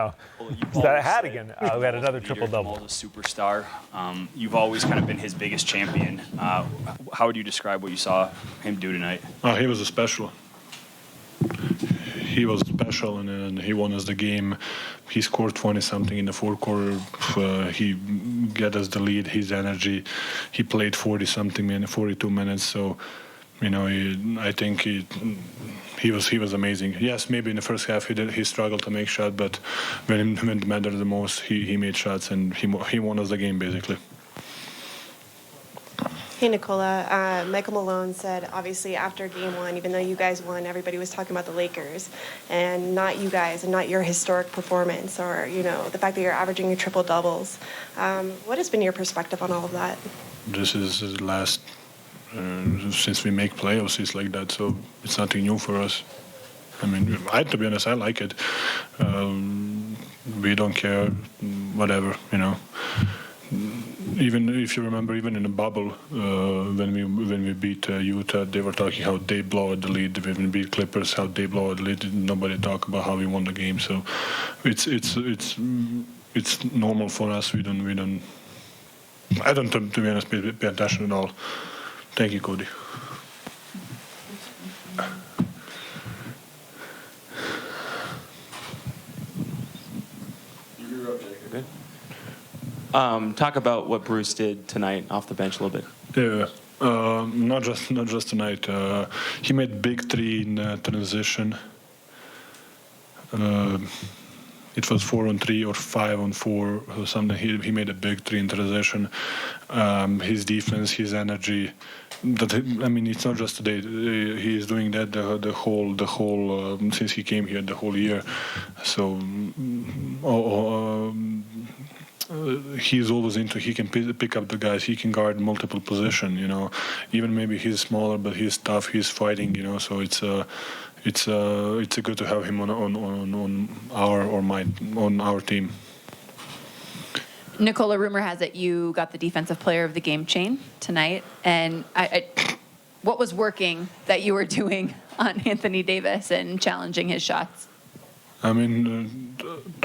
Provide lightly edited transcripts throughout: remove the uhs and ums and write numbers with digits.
That I had again. We had another triple-double. A superstar. You've always kind of been his biggest champion. How would you describe what you saw him do tonight? He was special. He was special, and he won us the game. He scored 20-something in the fourth quarter. He got us the lead, his energy. He played 40-something minutes, 42 minutes. So, I think he was amazing. Yes, maybe in the first half he struggled to make shots, but when it mattered the most, he made shots, and he won us the game, basically. Hey, Nikola. Michael Malone said, obviously, after Game 1, even though you guys won, everybody was talking about the Lakers and not you guys and not your historic performance or, the fact that you're averaging your triple-doubles. What has been your perspective on all of that? This is the last, since we make playoffs, it's like that, so it's nothing new for us. I mean, to be honest, I like it. We don't care, whatever, Even if you remember, even in the bubble, when we beat Utah, they were talking how they blow out the lead. When we beat Clippers, how they blow out the lead. Nobody talk about how we won the game. So it's normal for us. We don't. I don't, to be honest, pay attention at all. Thank you, Cody. Talk about what Bruce did tonight off the bench a little bit. Yeah, not just tonight. He made big three in transition. It was 4-on-3 or 5-on-4 or something. He made a big three in transition. His defense, his energy. It's not just today. He is doing that the whole since he came here the whole year. So. He's always he can pick up the guys. He can guard multiple positions. Even maybe he's smaller, but he's tough. He's fighting. So it's good to have him on our team. Nikola, rumor has it you got the Defensive Player of the Game chain tonight, and what was working that you were doing on Anthony Davis and challenging his shots? To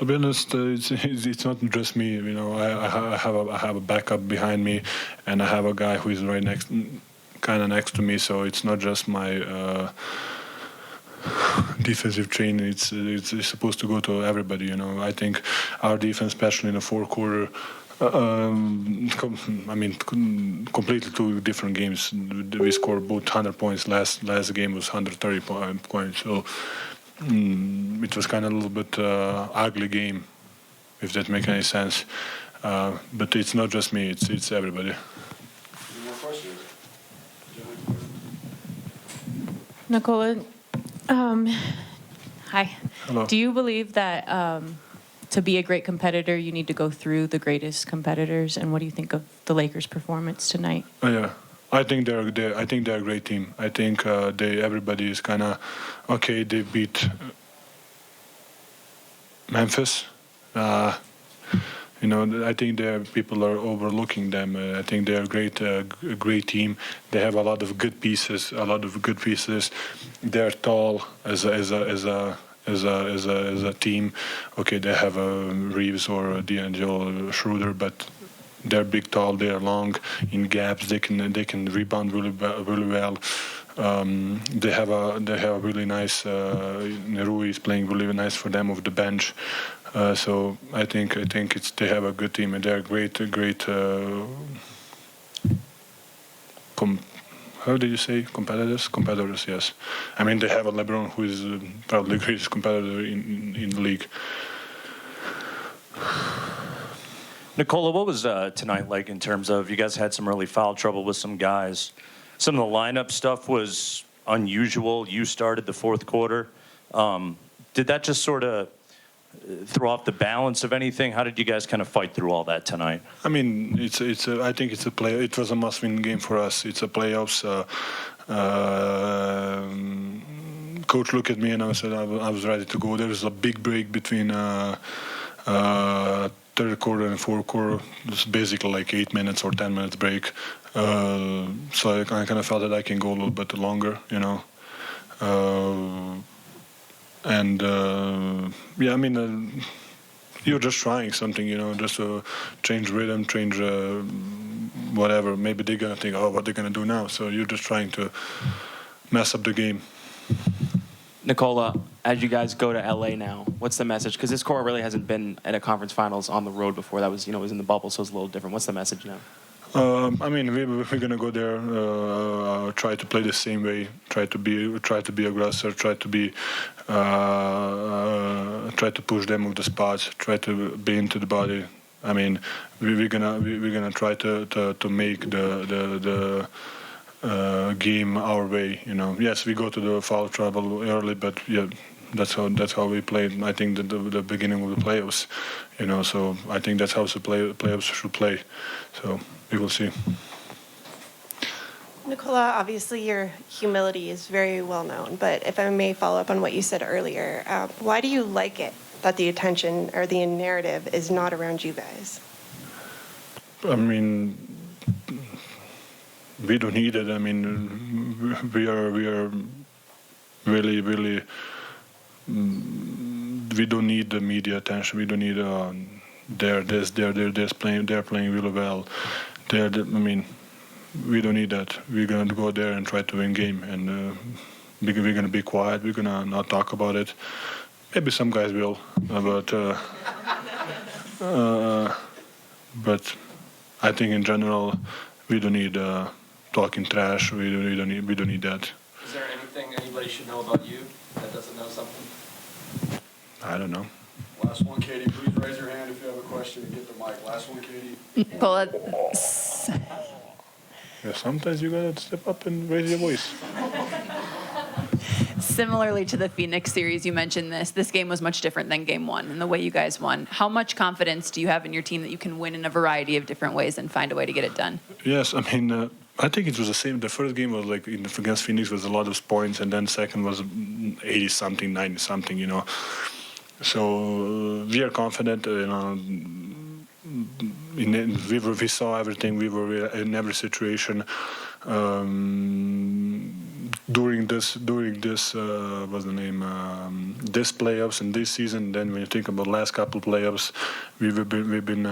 be honest, it's not just me. I have a backup behind me, and I have a guy who is right next to me. So it's not just my defensive chain. It's supposed to go to everybody. I think our defense, especially in the fourth quarter. Completely two different games. We scored both 100 points. Last game was 130 points. So. It was kind of a little bit ugly game, if that makes any sense. But it's not just me; it's everybody. Nikola, hi. Hello. Do you believe that to be a great competitor, you need to go through the greatest competitors? And what do you think of the Lakers' performance tonight? Yeah. I think they're a great team. I think everybody is kind of okay. They beat Memphis. I think people are overlooking them. I think they're a great team. They have a lot of good pieces. They're tall as a team. Okay, they have Reeves or D'Angelo Schroeder, but. They're big, tall. They're long in gaps. They can rebound really well. They have a really nice. Nerui is playing really nice for them off the bench. So I think they have a good team, and they're great. How did you say competitors? Competitors, yes. They have a LeBron who is probably the greatest competitor in the league. Nikola, what was tonight like in terms of you guys had some early foul trouble with some guys? Some of the lineup stuff was unusual. You started the fourth quarter. Did that just sort of throw off the balance of anything? How did you guys kind of fight through all that tonight? I think it's a play. It was a must-win game for us. It's a playoffs. Coach looked at me and I said I was ready to go. There was a big break between. Third quarter and fourth quarter, it's basically like 8 minutes or 10 minutes break. So I kind of felt that I can go a little bit longer, you're just trying something, just to change rhythm, change whatever. Maybe they're gonna think, oh, what they're gonna do now. So you're just trying to mess up the game. Nikola, as you guys go to LA now, what's the message? Because this core really hasn't been at a conference finals on the road before. That was, was in the bubble, so it's a little different. What's the message now? I mean, we're gonna go there, try to play the same way, try to be aggressor, try to push them with the spots, try to be into the body. I mean, we're gonna try to make the game our way. Yes, we go to the foul trouble early, but yeah, that's how we played. I think that the beginning of the playoffs, So I think that's how the playoffs should play. So we will see. Nikola, obviously your humility is very well known, but if I may follow up on what you said earlier, why do you like it that the attention or the narrative is not around you guys? I mean, we don't need it. I mean, we are really, really. We don't need the media attention. We don't need they're playing really well. I mean, we don't need that. We're gonna go there and try to win game, and we're gonna be quiet. We're gonna not talk about it. Maybe some guys will, but I think in general we don't need talking trash. We don't need that. Is there anything anybody should know about you that doesn't know something? I don't know. Last one, Katie. Please raise your hand if you have a question and get the mic. Last one, Katie. Nikola, Yeah, sometimes you gotta step up and raise your voice. similarly to the Phoenix series, you mentioned this game was much different than game one and the way you guys won. How much confidence do you have in your team that you can win in a variety of different ways and find a way to get it done? Yes, I mean, I think it was the same. The first game was like against Phoenix was a lot of points, and then second was 80-something, 90-something, So we are confident, we saw everything. We were in every situation. During this what's the name? This playoffs and this season. Then when you think about last couple playoffs, we've been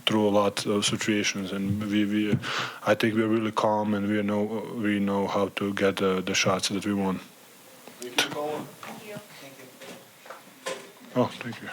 through a lot of situations, and I think we're really calm, and we know how to get the shots that we want. Thank you, Nikola. Oh, thank you.